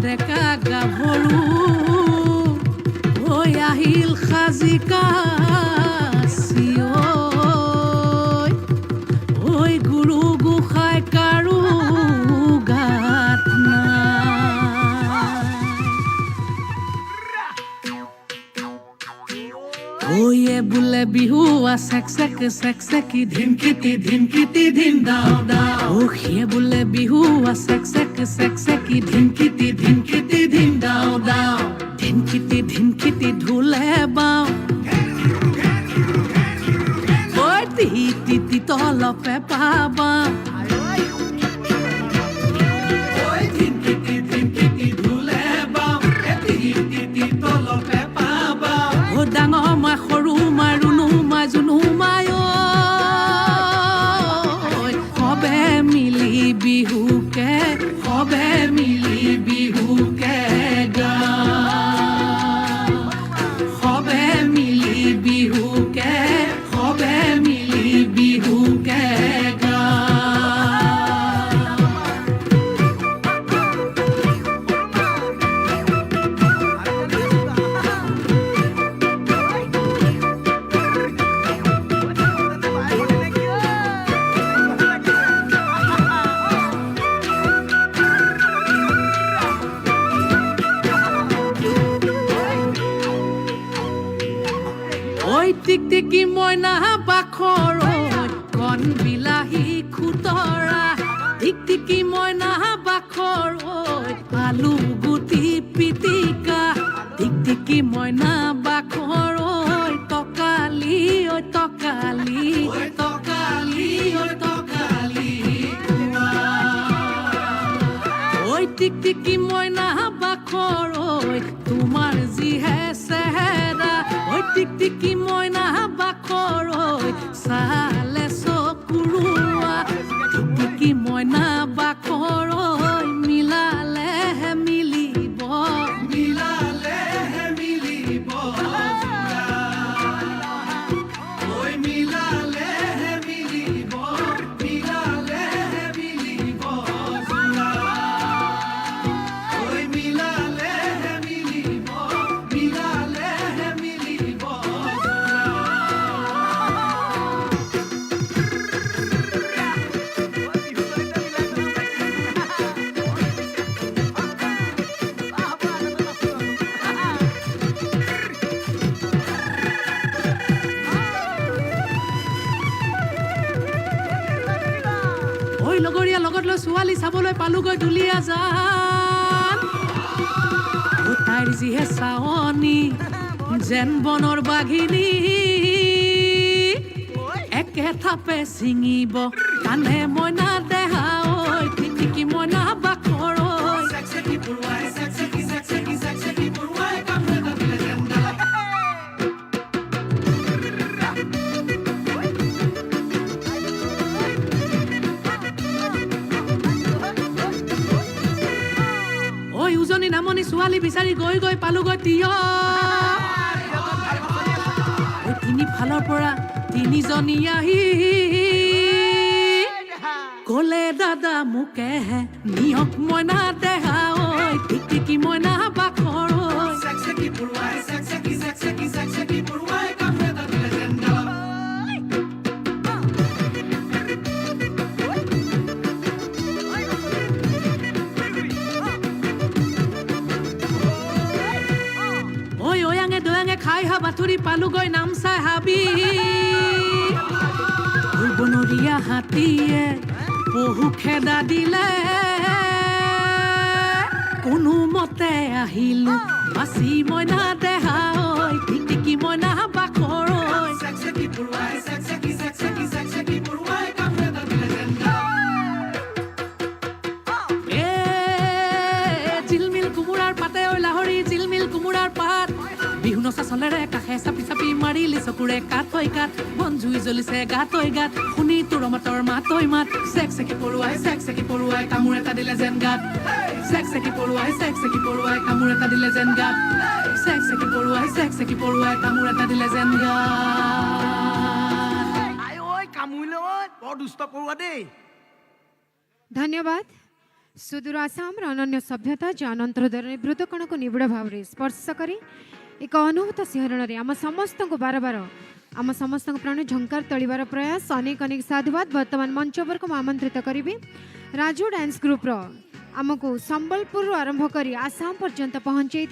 ডেকা গাভৰু হৈ আহিল সাজি কাচি ঐ গুৰু গোসাঁই কাৰো গাত ওয়ে বোলে বিহু চেক চেকি ধিনকিটি ধিন দাও দাও সিয়ে বোলে বিহু চেক চেকি ধিনকিটি ধিন দাও দাও ধিনকিটি ঢোলে বাও ঐ তি তলপে পাবা ডাঙৰ মা সৰু মা ৰুণু মা জুনু মায় সবে মিলি বিহুকে গা সবে মিলি বিহুকে গা টিকটিকি মইনা বাখৰ কণ বিলাহী খুতৰা টিকটিকি মইনা বাখৰ আলু গুটি পিটিকা টিকটিকি মইনা বাখৰ টকালি টিকটিকি মইনা বাখৰ তোমাৰ যিহে চেহেৰা টিকটিকি মইনা বাখৰ চালে চকুৰুৱা টিকটিকি মইনা বাখৰ মিলালেহে মিলিব লগৰীয়া লগত লৈ ছোৱালী চাবলৈ পালোগৈ দুলীয়া জান তাইৰ যিহে চাৱনী যেন বনৰ বাঘিনী একে থাপে ছিঙিব কানে মইনা দেহা টিকটিকি মইনা বাখৰ উজনি নামনি ছোৱালী বিচাৰি গৈ পালোগৈ তিয় তিনি ফালৰ পৰা তিনিজনী আহি ক'লে দাদা মোকেহে নিয়ক মইনা দেহা টিকটিকি মইনা বাখৰ খাই হাবাথুৰি পালোগৈ নামচাই হাবি বনৰীয়া হাতীয়ে বহু খেদা দিলে কোনো মতে আহিলো বাচি মইনা দেহা টিকটিকি মইনা বাখৰ জিলমিল কোমোৰাৰ পাতে লাহৰি জিলমিল কোমোৰাৰ পাত বিহু নচা চলেৰে কাষে চাপি মাৰিলি চকুৰে কাট বন জুই জ্বলিছে গাত শুনি তোৰ মাতৰ মাতৈ মাত চেক চেকি পৰুৱাই কামোৰ এটা দিলে যেন গাত চেক চেকি পৰুৱাই কামোৰ এটা দিলে যেন গাত চেক চেকি পৰুৱাই কামোৰ এটা দিলে যেন গাত কামুৰিলে বৰ দুষ্ট পৰুৱা দেই। ধন্যবাদ। सुदूर आसाम र अनन्य सभ्यता जो अनंतरदर निवृत्तकण को निबिड़ भाव में स्पर्श करी एक अनुभूत सिहरण आम समस्त को बार बार आम समस्त प्राण झंकार तलिबार प्रयास अनेक अनेक साधुवाद वर्तमान मंच पर को आमंत्रित करी राजू डांस ग्रुप रो आमको संबलपुर आरंभ करी आसाम पर्यंत पहुंचे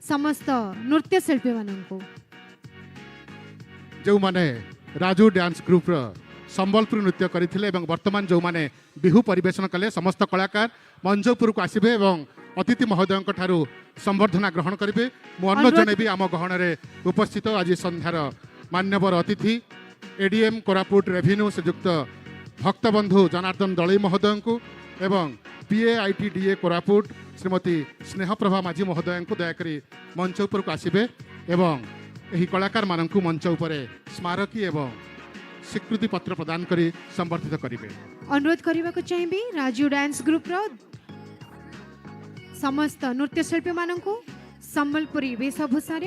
समस्त नृत्यशिल्पी मानू जो माने राजू डांस ग्रुप रो संबलपुर नृत्य करथिले एवं वर्तमान जो माने बिहु परिवेशन कले समस्त कलाकार मंचपुर को आसिबे एवं अतिथि महोदय ठारू संबर्धना ग्रहण करेंगे मुझे जनबी आम गहन उपस्थित आज संध्यार मान्यवर अतिथि एडीएम कोरापुट रेभिन्यू श्रीजुक्त भक्तबंधु जनार्दन दलई महोदय को एवं PAITDA कोरापुट श्रीमती स्नेहप्रभा माझी महोदय को दयाकोरी मंच उपर को आसिबे एवं यही कलाकार मानक मंच उपर स्मारकी एवं स्वीकृति पत्र प्रदान करी संबर्धित करेंगे। अनुरोध करने को चाहिए राजू डांस ग्रुप रो समस्त नृत्यशिल्पी मानू संबलपुरी वेशभूषा